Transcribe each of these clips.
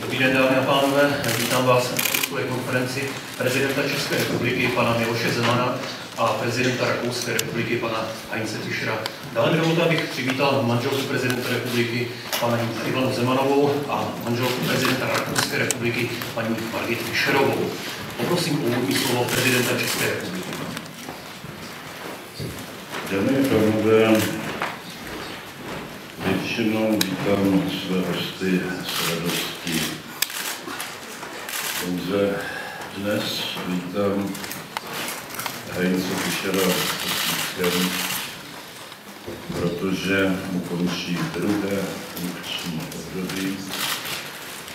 Dobrý den, dámy a pánové, vítám vás na tiskové konferenci prezidenta České republiky pana Miloše Zemana a prezidenta Rakouské republiky pana Heinze Fischera. Dále mi dovolte, abych přivítal manželku prezidenta republiky paní Ivanu Zemanovou a manželku prezidenta Rakouské republiky paní Margit Fischerovou. Poprosím o úvodní slovo prezidenta České republiky. Dámy a pánové, většinou vítám své hosty s radostí. Pouze dnes vítám Heinze Fischera s Fischerem, protože mu končí druhé funkční období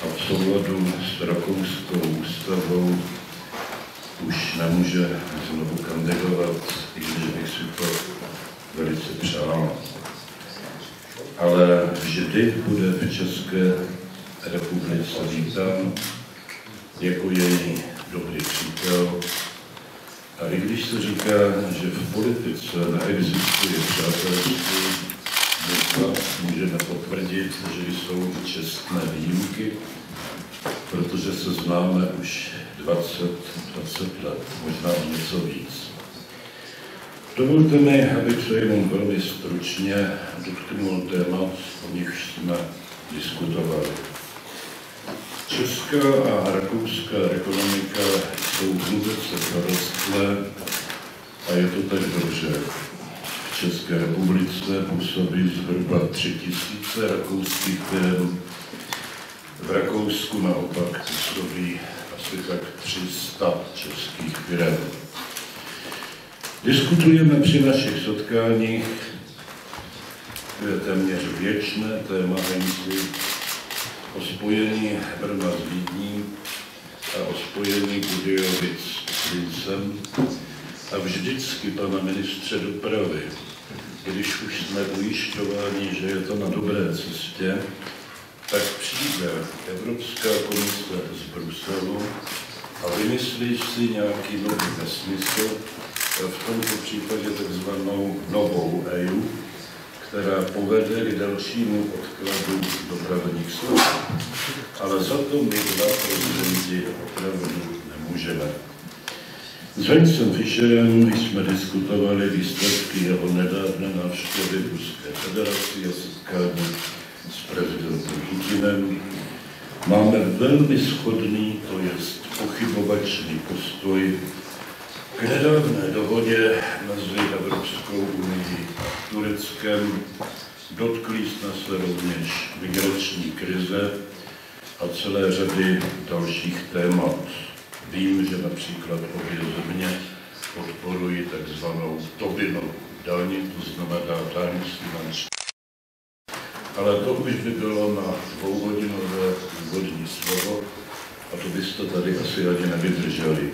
a v souladu s rakouskou ústavou už nemůže znovu kandidovat, i když bych si to velice přál. Ale vždy bude v České republice vítán jako její dobrý přítel. A i když se říká, že v politice neexistuje přátelství, můžeme potvrdit, že jsou čestné výjimky, protože se známe už 20 let, možná něco víc. Dovolte mi, abych se jenom velmi stručně dotknul témat, o nichž jsme diskutovali. Česká a rakouská ekonomika jsou hluboce prorostlé a je to tak dobře. V České republice působí zhruba 3000 rakouských firm, v Rakousku naopak působí asi tak 300 českých firm. Diskutujeme při našich setkáních, to je téměř věčné téma Heinzi, o spojení Brna s Vídní a o spojení Budějovic s Lincem. A vždycky, pane ministře dopravy, když už jsme ujišťováni, že je to na dobré cestě, tak přijde Evropská komise z Bruselu a vymyslí si nějaký nový nesmysl, v tomto případě takzvanou novou EU, která povede k dalšímu odkladu dopravních služeb. Ale za to my dva prezidenti opravdu nemůžeme. S Heinzem Fischerem jsme diskutovali výsledky jeho nedávné návštěvy Ruské federace a setkání s prezidentem Putinem. Máme velmi shodný, to jest pochybovačný postoj k nedávné dohodě mezi Evropskou unií a Tureckem. Dotkli jsme se rovněž migrační krize a celé řady dalších témat. Vím, že například obě země podporují takzvanou Tobinovou daň, to znamená daň z finanční. Ale to už by bylo na dvouhodinové úvodní slovo a to byste tady asi ani nevydrželi.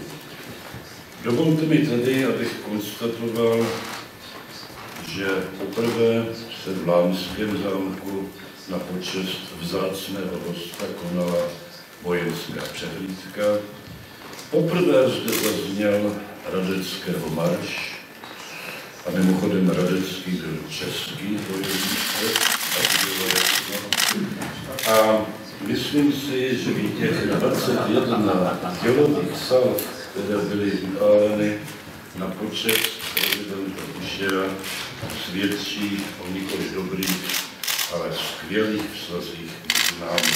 Dovolte mi tedy, abych konstatoval, že poprvé se v Lámském zámku na počest vzácného hosta konala vojenská přehlídka. Poprvé zde zazněl Radeckého marš A mimochodem Radecký byl český bojovník. A myslím si, že i těch 21 dělových salv, které byly vypáleny na počest prezidenta Fischera, svědčí o nikoli dobrých, ale skvělých vztazích mezi námi.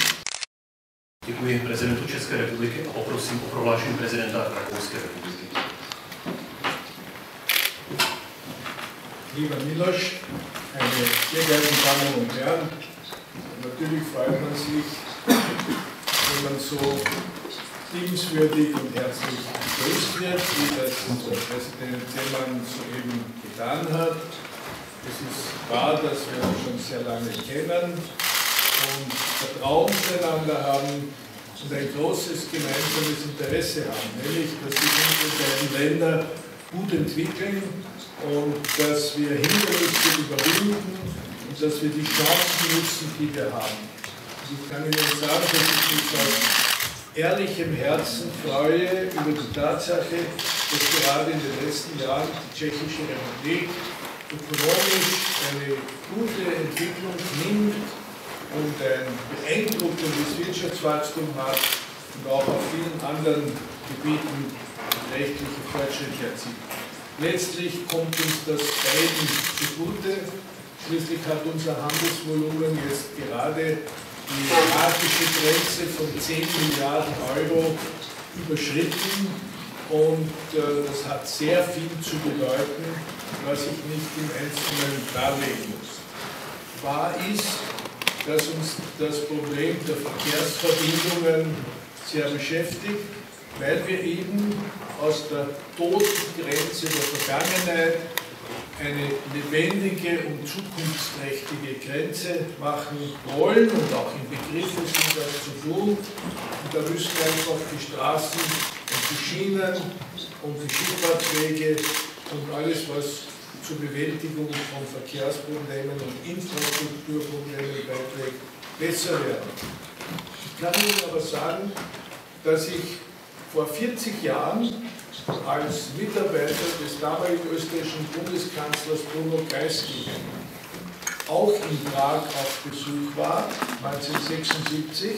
Děkuji prezidentu České republiky a poprosím o prohlášení prezidenta Rakouské republiky. Lieber Miloš, meine sehr geehrten Damen und Herren, natürlich freut man sich, wenn man so liebenswürdig und herzlich begrüßt wird, wie das unser Präsident Zeman soeben getan hat. Es ist wahr, dass wir uns schon sehr lange kennen und Vertrauen zueinander haben und ein großes gemeinsames Interesse haben, nämlich, dass sich unsere beiden Länder gut entwickeln und dass wir Hindernisse überwinden und dass wir die Chancen nutzen, die wir haben. Und ich kann Ihnen sagen, dass ich mich aus ehrlichem Herzen freue über die Tatsache, dass gerade in den letzten Jahren die Tschechische Republik ökonomisch eine gute Entwicklung nimmt und ein beeindruckendes Wirtschaftswachstum hat und auch auf vielen anderen Gebieten rechtliche Fortschritte erzielt. Letztlich kommt uns das beiden zugute. Schließlich hat unser Handelsvolumen jetzt gerade die magische Grenze von 10 Milliarden Euro überschritten und das hat sehr viel zu bedeuten, was ich nicht im Einzelnen darlegen muss. Wahr ist, dass uns das Problem der Verkehrsverbindungen sehr beschäftigt, weil wir eben aus der toten Grenze der Vergangenheit eine lebendige und zukunftsträchtige Grenze machen wollen und auch im Begriff sind, das zu tun. Und da müssen einfach die Straßen und die Schienen und die Schifffahrtswege und alles, was zur Bewältigung von Verkehrsproblemen und Infrastrukturproblemen beiträgt, besser werden. Ich kann Ihnen aber sagen, dass ich vor 40 Jahren als Mitarbeiter des damaligen österreichischen Bundeskanzlers Bruno Kreisky auch in Prag auf Besuch war, 1976.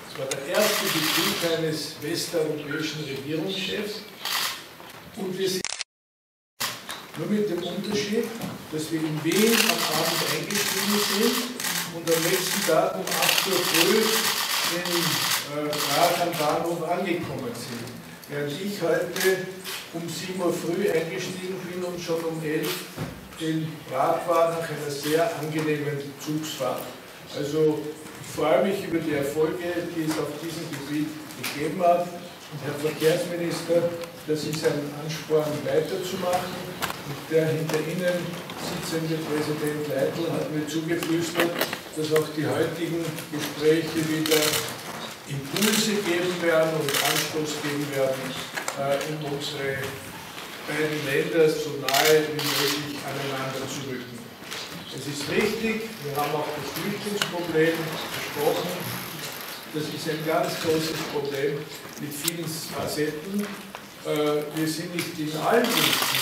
Das war der erste Besuch eines westeuropäischen Regierungschefs. Und wir sind nur mit dem Unterschied, dass wir in Wien am Abend eingestiegen sind und am nächsten Tag um 8 Uhr früh in Prag am Bahnhof angekommen sind. Während ich heute um 7 Uhr früh eingestiegen bin und schon um 11 Uhr in Prag war, nach einer sehr angenehmen Zugsfahrt. Also ich freue mich über die Erfolge, die es auf diesem Gebiet gegeben hat. Und Herr Verkehrsminister, das ist ein Ansporn, weiterzumachen. Und der hinter Ihnen sitzende Präsident Leitl hat mir zugeflüstert, dass auch die heutigen Gespräche wieder Impulse geben werden und Anstoß geben werden, um unsere beiden Länder so nahe wie möglich aneinander zu rücken. Es ist richtig, wir haben auch das Flüchtlingsproblem besprochen. Das ist ein ganz großes Problem mit vielen Facetten. Wir sind nicht in allen Punkten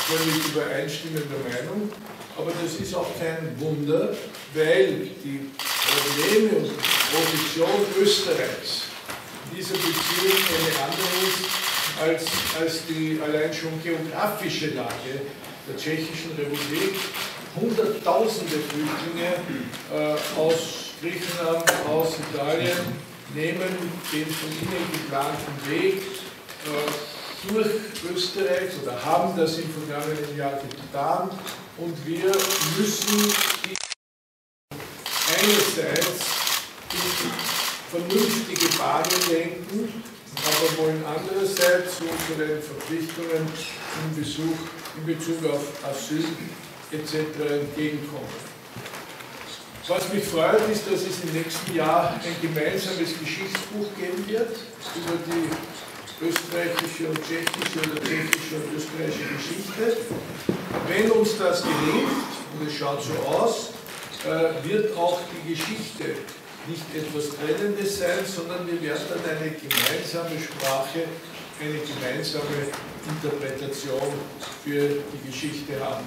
völlig übereinstimmender Meinung, aber das ist auch kein Wunder, weil die Probleme und die Position Österreichs in dieser Beziehung eine andere ist als die allein schon geografische Lage der Tschechischen Republik. Hunderttausende Flüchtlinge aus Griechenland, aus Italien nehmen den von ihnen geplanten Weg durch Österreich oder haben das im vergangenen Jahr getan und wir müssen einerseits in vernünftige Bahnen lenken, aber wollen andererseits unseren Verpflichtungen in Bezug auf Asyl etc. entgegenkommen. Was mich freut, ist, dass es im nächsten Jahr ein gemeinsames Geschichtsbuch geben wird über die österreichische und tschechische oder tschechische und österreichische Geschichte. Wenn uns das gelingt, und es schaut so aus, wird auch die Geschichte nicht etwas Trennendes sein, sondern wir werden dann eine gemeinsame Sprache eine gemeinsame Interpretation für die Geschichte haben.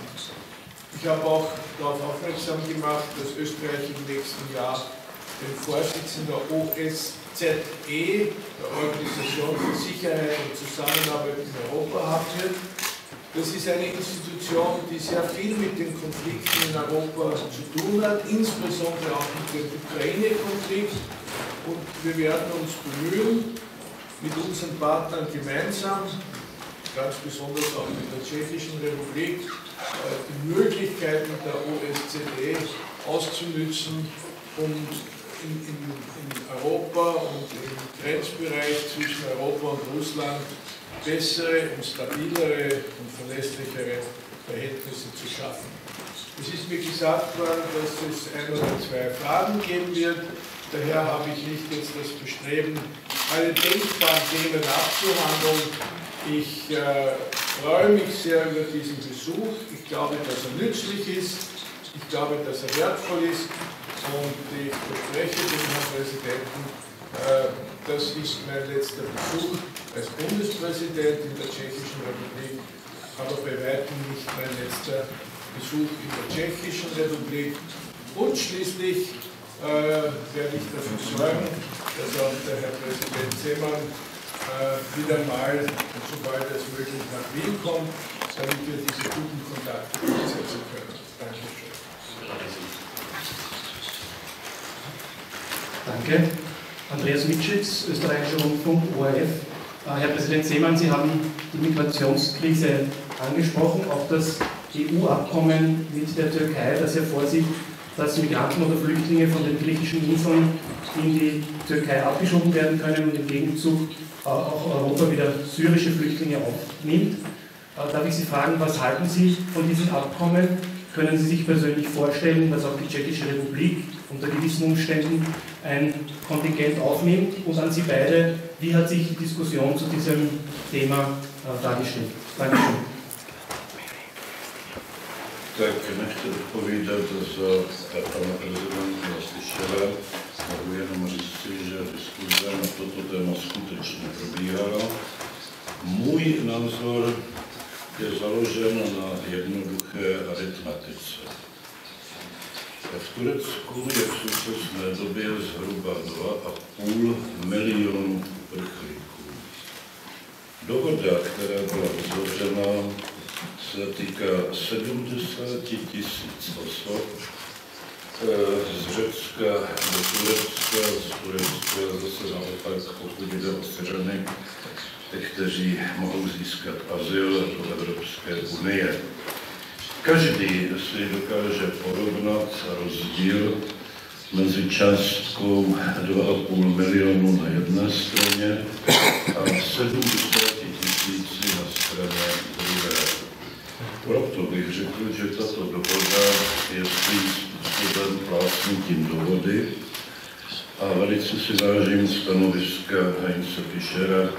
Ich habe auch darauf aufmerksam gemacht, dass Österreich im nächsten Jahr den Vorsitzenden der OSZE, der Organisation für Sicherheit und Zusammenarbeit in Europa, haben wird. Das ist eine Institution, die sehr viel mit den Konflikten in Europa zu tun hat, insbesondere auch mit dem Ukraine-Konflikt. Und wir werden uns bemühen, mit unseren Partnern gemeinsam, ganz besonders auch mit der Tschechischen Republik, die Möglichkeiten der OSZE auszunützen, um in Europa und im Grenzbereich zwischen Europa und Russland bessere und stabilere und verlässlichere Verhältnisse zu schaffen. Es ist mir gesagt worden, dass es 1 oder 2 Fragen geben wird. Daher habe ich nicht jetzt das Bestreben, alle denkbaren Themen abzuhandeln. Ich freue mich sehr über diesen Besuch. Ich glaube, dass er nützlich ist. Ich glaube, dass er wertvoll ist. Und ich verspreche dem Herrn Präsidenten, das ist mein letzter Besuch als Bundespräsident in der Tschechischen Republik, aber bei weitem nicht mein letzter Besuch in der Tschechischen Republik. Und schließlich werde ich dafür sorgen, dass auch der Herr Präsident Zeman wieder mal, sobald es möglich, nach Wien kommt, damit wir diese guten Kontakte fortsetzen können. Dankeschön. Danke. Andreas Mitschitz, Österreichischer Rundfunk, ORF. Herr Präsident Seemann, Sie haben die Migrationskrise angesprochen, auch das EU-Abkommen mit der Türkei, das ja vorsieht, dass Migranten oder Flüchtlinge von den griechischen Inseln in die Türkei abgeschoben werden können und im Gegenzug auch Europa wieder syrische Flüchtlinge aufnimmt. Darf ich Sie fragen, was halten Sie von diesem Abkommen? Können Sie sich persönlich vorstellen, dass auch die Tschechische Republik unter gewissen Umständen ein Kontingent aufnimmt? Und an Sie beide, wie hat sich die Diskussion zu diesem Thema dargestellt? Dankeschön. Tak, nechci odpovídat za pana prezidenta slyšela. Mohu jenom říci, že diskuze na toto téma skutečně probíhala. Můj názor je založen na jednoduché aritmetice. V Turecku je v současné době zhruba 2,5 milionu uprchlíků. Dohoda, která byla uzavřena, se týká 70 000 osob z Řecka do Turecka, z Turecka zase naopak, pokud jde o Syřany, kteří mohou získat azyl do Evropské unie. Každý si dokáže porovnat rozdíl mezi částkou 2,5 milionu na jedné straně a 70 000 na straně druhé. Proto bych řekl, že tato dohoda je svým způsobem plásnutím do vody a velice si vážím stanoviska Heinze Fischera,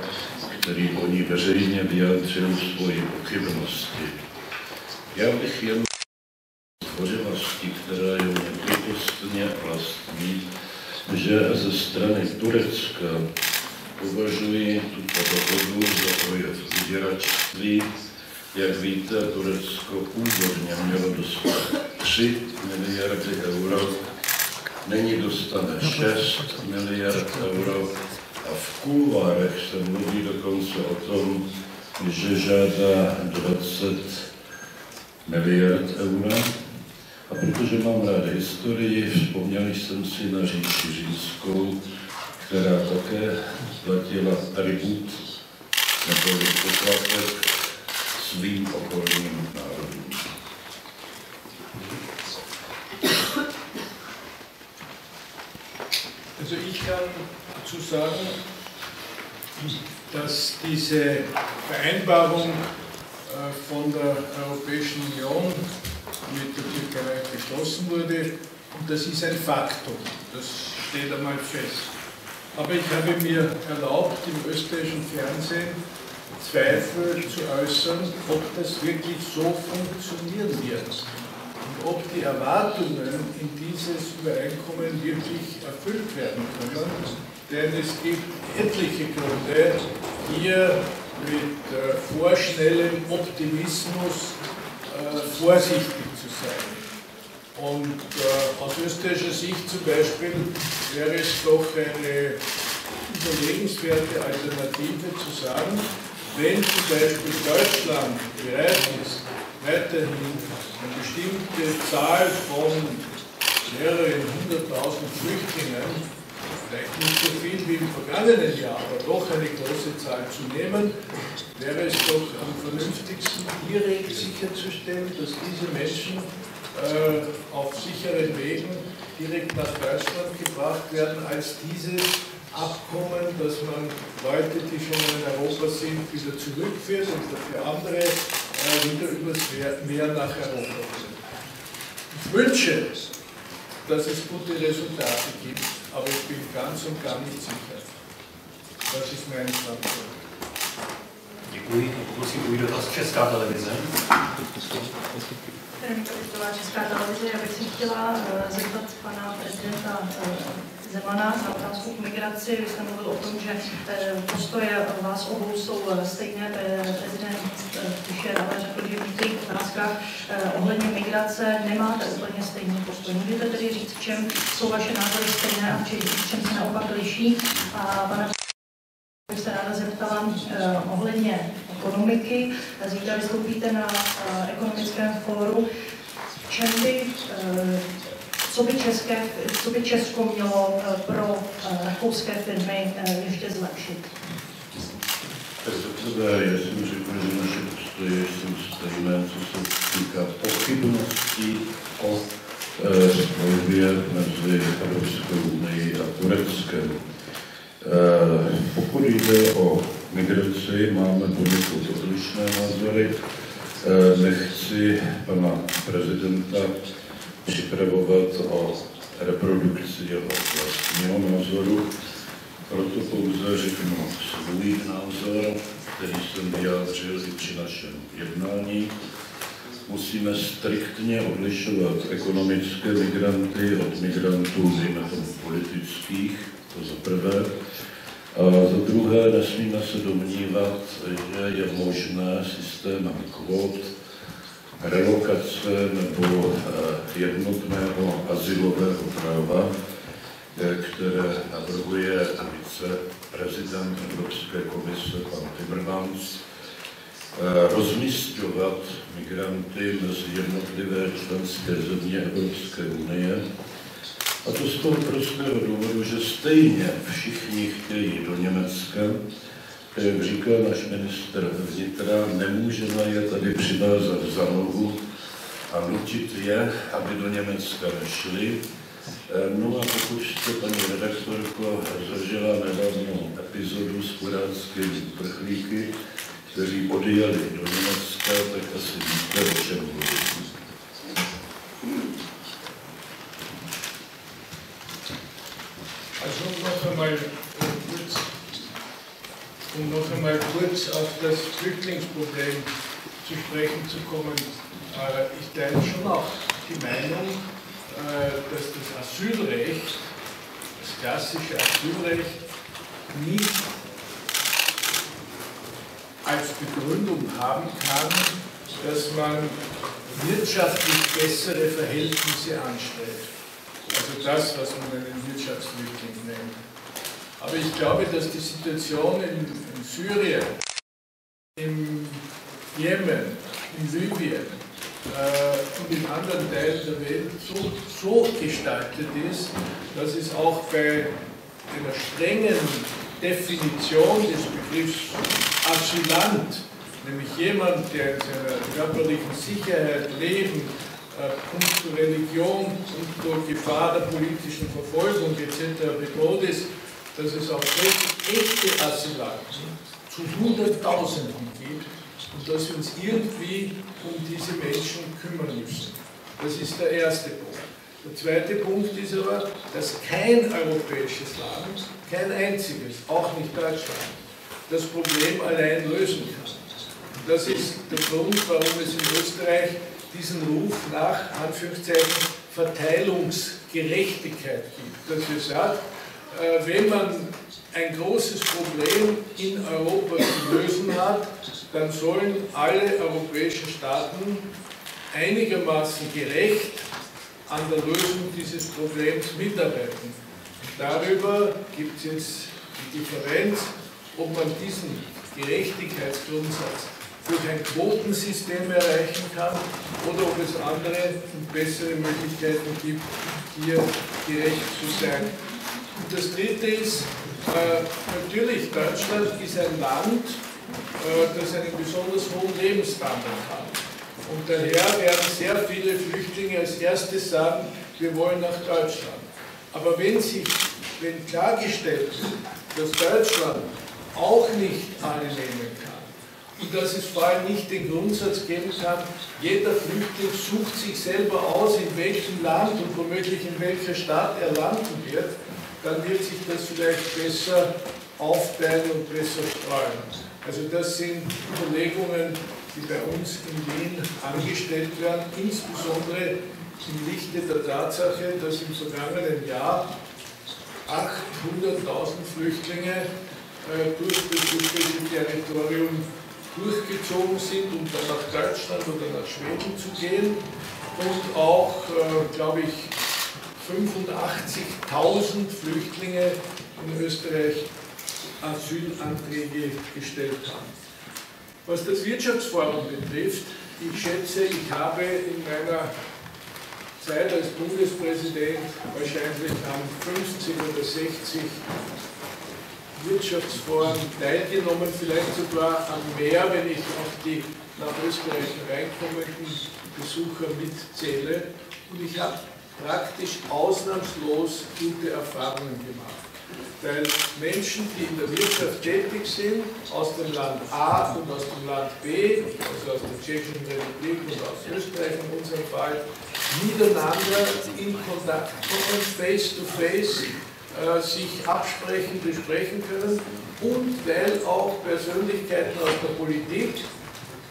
který o ní veřejně vyjádřil svoji pochybnosti. Já bych jen zdvořilosti, která je nepripustně vlastní, že ze strany Turecka považuji tuto dohodu za projev vyděračství. Jak víte, Turecko původně mělo dostat 3 miliardy euro, nyní dostane 6 miliard euro a v kulvárech se mluví dokonce o tom, že žádá 20 miliard euro. A protože mám rád historii, vzpomněl jsem si na říši římskou, která také platila tribut nebo poplatek svým okolním národům. Also ich kann dazu sagen, dass diese Vereinbarung von der Europäischen Union mit der Türkei geschlossen wurde und das ist ein Faktum, das steht einmal fest. Aber ich habe mir erlaubt, im österreichischen Fernsehen Zweifel zu äußern, ob das wirklich so funktionieren wird und ob die Erwartungen in dieses Übereinkommen wirklich erfüllt werden können. Denn es gibt etliche Gründe, hier mit vorschnellem Optimismus vorsichtig zu sein. Und aus österreichischer Sicht zum Beispiel wäre es doch eine überlegenswerte Alternative zu sagen, wenn zum Beispiel Deutschland bereit ist, weiterhin eine bestimmte Zahl von mehreren 100.000 Flüchtlingen, vielleicht nicht so viel wie im vergangenen Jahr, aber doch eine große Zahl zu nehmen, wäre es doch am vernünftigsten, direkt sicherzustellen, dass diese Menschen auf sicheren Wegen direkt nach Deutschland gebracht werden, als dieses Abkommen, dass man Leute, die schon in Europa sind, wieder zurückführt und dafür andere wieder übers Meer nach Europa führt. Ich wünsche, dass es gute Resultate gibt, aber ich bin ganz und gar nicht sicher. Das ist mein Standpunkt. Děkuji. Poprosím o dotaz Česká televize. Česká televize, já bych si chtěla zeptat pana prezidenta Zemana na otázku k migraci. Vy jste mluvil o tom, že postoje vás obou jsou stejné. Prezident Fischer ale řekl, že v některých otázkách ohledně migrace nemáte úplně stejný postoj. Můžete tedy říct, v čem jsou vaše názory stejné a v čem se naopak liší? A pana bych se ráda zeptala ohledně ekonomiky. Zítra vystoupíte na ekonomickém fóru. V čem by, co by Česko mělo pro rakouské firmy ještě zlepšit? Já jsem řekl, že naše postoje jsou stejné, co se týká pochybností o smlouvě mezi Evropskou unii a Tureckem. Pokud jde o migraci, máme poněkud odlišné názory. Nechci pana prezidenta připravovat o reprodukci jeho vlastního názoru, proto pouze řeknu svůj názor, který jsem vyjádřil i při našem jednání. Musíme striktně odlišovat ekonomické migranty od migrantů, dejme tomu politických, to za prvé. A za druhé, nesmíme se domnívat, že je možné systémem kvót, relokace nebo jednotného azylového práva, které navrhuje viceprezident Evropské komise pan Timmermans, rozmisťovat migranty mezi jednotlivé členské země Evropské unie. A to z toho prostého důvodu, že stejně všichni chtějí do Německa, jak říká náš ministr vnitra, nemůžeme je tady přivázat za nohu a nutit je, aby do Německa nešli. No a pokud jste, paní redaktorko, zažila nedávnou epizodu s kuránskými uprchlíky, kteří odjeli do Německa, tak asi víte, o čem mluvím. Um noch einmal kurz auf das Flüchtlingsproblem zu sprechen zu kommen. Ich teile schon auch die Meinung, dass das Asylrecht, das klassische Asylrecht, nicht als Begründung haben kann, dass man wirtschaftlich bessere Verhältnisse anstrebt. Also das, was man einen Wirtschaftsflüchtling nennt. Aber ich glaube, dass die Situation in Syrien, im Jemen, in Libyen und in anderen Teilen der Welt so gestaltet ist, dass es auch bei einer strengen Definition des Begriffs Asylant, nämlich jemand, der in seiner körperlichen Sicherheit, Leben, punkto Religion, punkto Gefahr der politischen Verfolgung etc. bedroht ist, dass es auch echte Asylanten zu Hunderttausenden gibt und dass wir uns irgendwie um diese Menschen kümmern müssen. Das ist der erste Punkt. Der zweite Punkt ist aber, dass kein europäisches Land, kein einziges, auch nicht Deutschland, das Problem allein lösen kann. Und das ist der Grund, warum es in Österreich diesen Ruf nach, Anführungszeichen, Verteilungsgerechtigkeit gibt. Dass wir sagen, wenn man ein großes Problem in Europa zu lösen hat, dann sollen alle europäischen Staaten einigermaßen gerecht an der Lösung dieses Problems mitarbeiten. Darüber gibt es jetzt die Differenz, ob man diesen Gerechtigkeitsgrundsatz durch ein Quotensystem erreichen kann oder ob es andere und bessere Möglichkeiten gibt, hier gerecht zu sein. Und das Dritte ist, natürlich, Deutschland ist ein Land, das einen besonders hohen Lebensstandard hat. Und daher werden sehr viele Flüchtlinge als erstes sagen, wir wollen nach Deutschland. Aber wenn klargestellt wird, dass Deutschland auch nicht alle nehmen kann und dass es vor allem nicht den Grundsatz geben kann, jeder Flüchtling sucht sich selber aus, in welchem Land und womöglich in welcher Stadt er landen wird, dann wird sich das vielleicht besser aufteilen und besser streuen. Also das sind Überlegungen, die bei uns in Wien angestellt werden, insbesondere im Lichte der Tatsache, dass im vergangenen Jahr 800.000 Flüchtlinge durch das europäische Territorium durchgezogen sind, um dann nach Deutschland oder nach Schweden zu gehen und auch, glaube ich, 85.000 Flüchtlinge in Österreich Asylanträge gestellt haben. Was das Wirtschaftsforum betrifft, ich schätze, ich habe in meiner Zeit als Bundespräsident wahrscheinlich an 50 oder 60 Wirtschaftsforen teilgenommen, vielleicht sogar an mehr, wenn ich auch die nach Österreich reinkommenden Besucher mitzähle. Und ich habe praktisch ausnahmslos gute Erfahrungen gemacht. Weil Menschen, die in der Wirtschaft tätig sind, aus dem Land A und aus dem Land B, also aus der Tschechischen Republik und aus Österreich in unserem Fall, miteinander in Kontakt kommen, face to face, sich absprechen, besprechen können und weil auch Persönlichkeiten aus der Politik,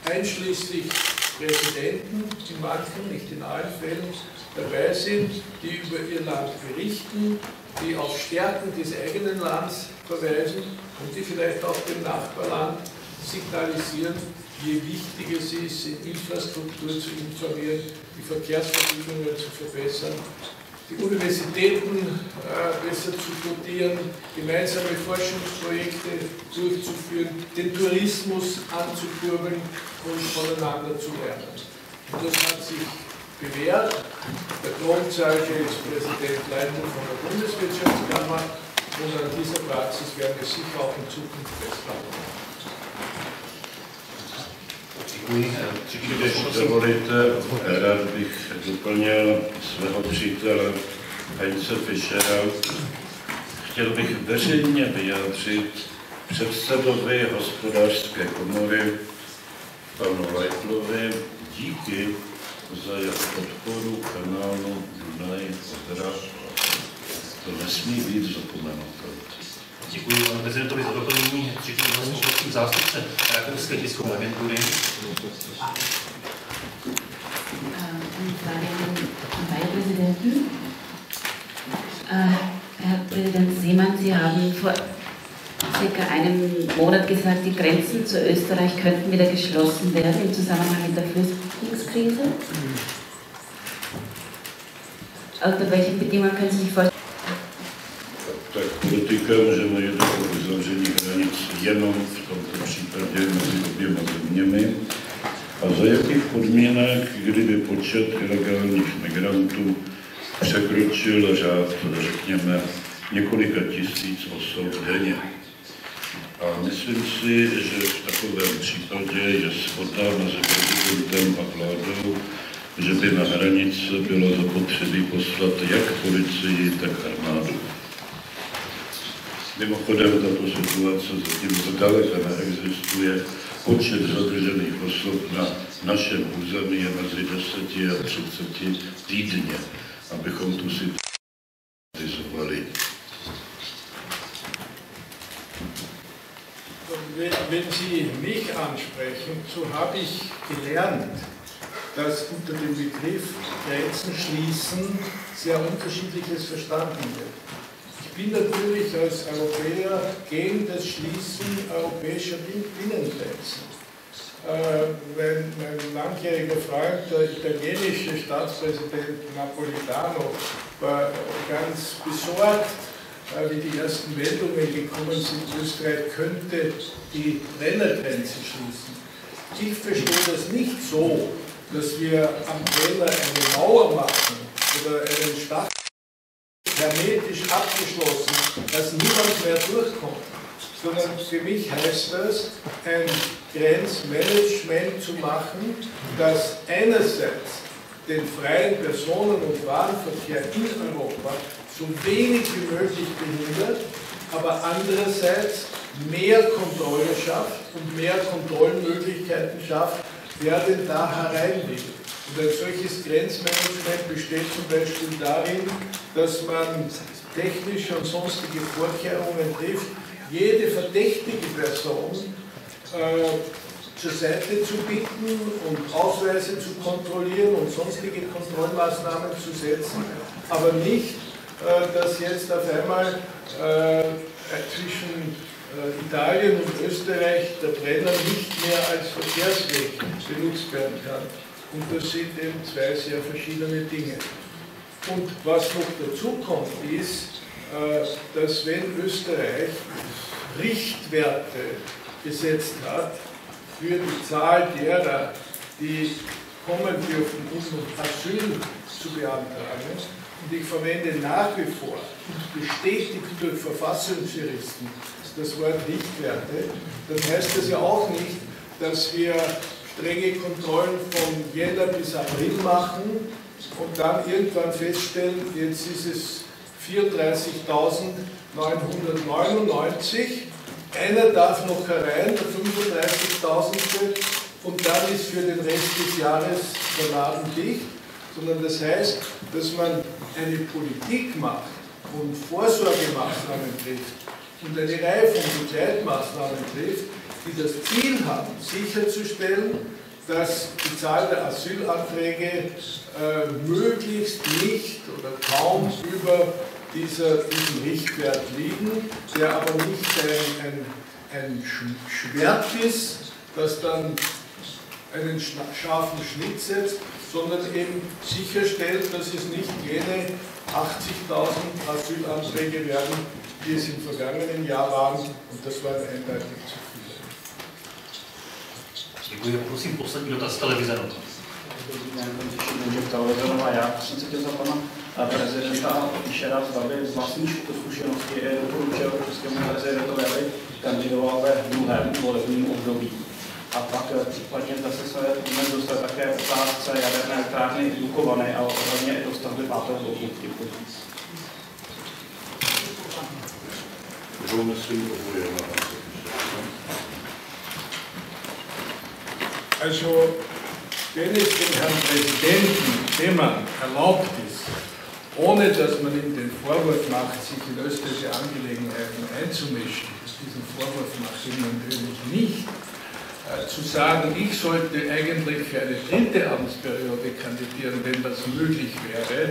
einschließlich Präsidenten, in manchen, nicht in allen Fällen, dabei sind, die über ihr Land berichten, die auf Stärken des eigenen Landes verweisen und die vielleicht auch dem Nachbarland signalisieren, wie wichtig es ist, in Infrastruktur zu informieren, die Verkehrsverbindungen zu verbessern, die Universitäten besser zu dotieren, gemeinsame Forschungsprojekte durchzuführen, den Tourismus anzukurbeln und voneinander zu lernen. Und das hat sich bewährt. Der Kronzeuge ist Präsident Leitner von der Bundeswirtschaftskammer und an dieser Praxis werden wir sicher auch in Zukunft festhalten. Když dovolíte, rád bych doplnil svého přítele Heinze Fischera. Chtěl bych veřejně vyjádřit předsedovi hospodářské komory panu Leitlovi díky za jeho podporu kanálu Dunaj-Odra. To nesmí být zapomenuto. Děkuji panu prezidentovi za doplnění. Třetím hlasem zástupce Rakouské tiskové agentury. Herr Präsident Seemann, Sie haben vor circa einem Monat gesagt, die Grenzen zu Österreich könnten wieder geschlossen werden im Zusammenhang mit der Flüchtlingskrise. Unter welchen Bedingungen können Sie sich vorstellen? Tak politika můžeme jednat o uzavření hranic jenom v tomto případě mezi oběma zeměmi a za jakých podmínek, kdyby počet ilegálních migrantů překročil řád, řekněme, několika tisíc osob denně. A myslím si, že v takovém případě je shoda mezi prezidentem a vládou, že by na hranice bylo zapotřebí poslat jak policii, tak armádu. Mimochodem, tato situace zatím zdaleka neexistuje. Počet zadržených osob na našem území je mezi 10 a 30 týdně, abychom tu situaci zvládli. Wenn Sie mich ansprechen, so habe ich gelernt, dass unter dem Begriff Grenzen schließen sehr Unterschiedliches verstanden wird. Ich bin natürlich als Europäer gegen das Schließen europäischer Binnengrenzen. Mein langjähriger Freund, der italienische Staatspräsident Napolitano, war ganz besorgt, wie die ersten Meldungen gekommen sind, Österreich könnte die Brennergrenze schließen. Ich verstehe das nicht so, dass wir am Brenner eine Mauer machen oder einen Stachel hermetisch abgeschlossen, dass niemand mehr durchkommt, sondern für mich heißt das, ein Grenzmanagement zu machen, das einerseits den freien Personen- und Warenverkehr in Europa so wenig wie möglich behindert, aber andererseits mehr Kontrolle schafft und mehr Kontrollmöglichkeiten schafft, wer denn da herein will. Und ein solches Grenzmanagement besteht zum Beispiel darin, dass man technische und sonstige Vorkehrungen trifft, jede verdächtige Person zur Seite zu bitten und Ausweise zu kontrollieren und sonstige Kontrollmaßnahmen zu setzen, aber nicht, dass jetzt auf einmal zwischen Italien und Österreich der Brenner nicht mehr als Verkehrsweg benutzt werden kann. Und das sind eben zwei sehr verschiedene Dinge. Und was noch dazu kommt, ist, dass wenn Österreich Richtwerte gesetzt hat für die Zahl derer, die kommen dürfen, um Asyl zu beantragen, und ich verwende nach wie vor, bestätigt durch Verfassungsjuristen, das Wort Richtwerte, dann heißt das ja auch nicht, dass wir strenge Kontrollen von Jänner bis April machen und dann irgendwann feststellen, jetzt ist es 34.999, einer darf noch herein, der 35.000. Und dann ist für den Rest des Jahres der Laden dicht, sondern das heißt, dass man eine Politik macht und Vorsorgemaßnahmen trifft und eine Reihe von Begleitmaßnahmen trifft, die das Ziel haben, sicherzustellen, dass die Zahl der Asylanträge möglichst nicht oder kaum über diesem Richtwert liegen, der aber nicht ein Schwert ist, das dann einen scharfen Schnitt setzt, sondern eben sicherstellt, dass es nicht jene 80.000 Asylanträge werden, die es im vergangenen Jahr waren, und das waren eindeutig zu viele. Děkuji, prosím, poslední dotaz televize Nova. Dobrý den, František televize Nova. Já jsem se chtěl za pana prezidenta Fischera, zda by z vlastní zkušenosti doporučil českému prezidentovi, aby kandidoval ve druhém volebním období. A pak případně zase se můžeme dostat také otázce jaderné elektrárny Dukovany a hlavně i dostavby 5. bloku. Děkuji. Also, wenn es dem Herrn Präsidenten Seemann erlaubt ist, ohne dass man ihm den Vorwurf macht, sich in österreichische Angelegenheiten einzumischen, diesen Vorwurf macht ihm natürlich nicht, zu sagen, ich sollte eigentlich für eine 3. Amtsperiode kandidieren, wenn das möglich wäre,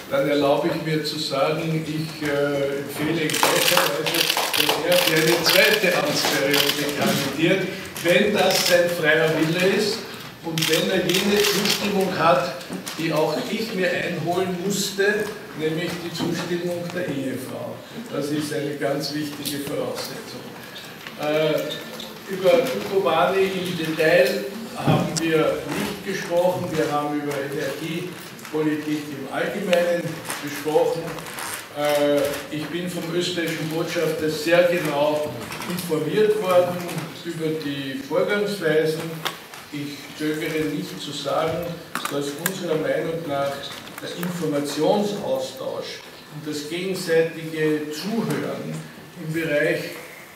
dann erlaube ich mir zu sagen, ich empfehle in gleicher Weise, dass er für eine 2. Amtsperiode kandidiert, wenn das sein freier Wille ist und wenn er jene Zustimmung hat, die auch ich mir einholen musste, nämlich die Zustimmung der Ehefrau. Das ist eine ganz wichtige Voraussetzung. Über Dukovany im Detail haben wir nicht gesprochen, wir haben über Energiepolitik im Allgemeinen gesprochen. Ich bin vom österreichischen Botschafter sehr genau informiert worden über die Vorgangsweisen. Ich zögere nicht zu sagen, dass unserer Meinung nach der Informationsaustausch und das gegenseitige Zuhören im Bereich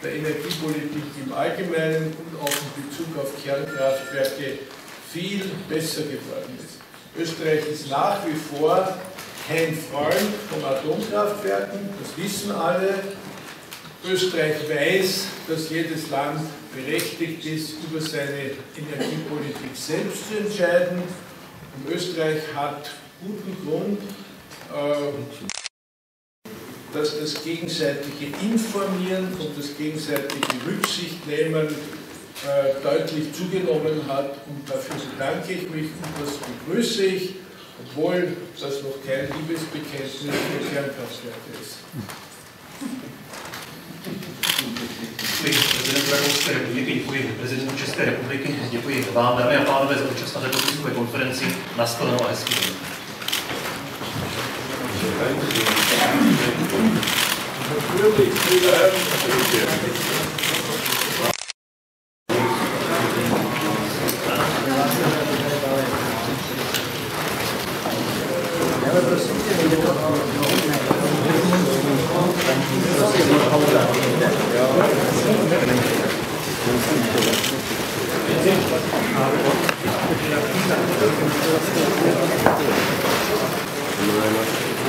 der Energiepolitik im Allgemeinen und auch in Bezug auf Kernkraftwerke viel besser geworden ist. Österreich ist nach wie vor kein Freund von Atomkraftwerken, das wissen alle. Österreich weiß, dass jedes Land berechtigt ist, über seine Energiepolitik selbst zu entscheiden. Und Österreich hat guten Grund, dass das gegenseitige Informieren und das gegenseitige Rücksichtnehmen deutlich zugenommen hat, und dafür bedanke ich mich und das begrüße ich, obwohl das noch kein Liebesbekenntnis für Kernkraftwerke ist. Děkuji prezidentu Rakouské republiky, děkuji prezidentu České republiky, děkuji vám, dámy a pánové, za účast na této tiskové konferenci. Nashledanou a hezký den.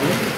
Thank you.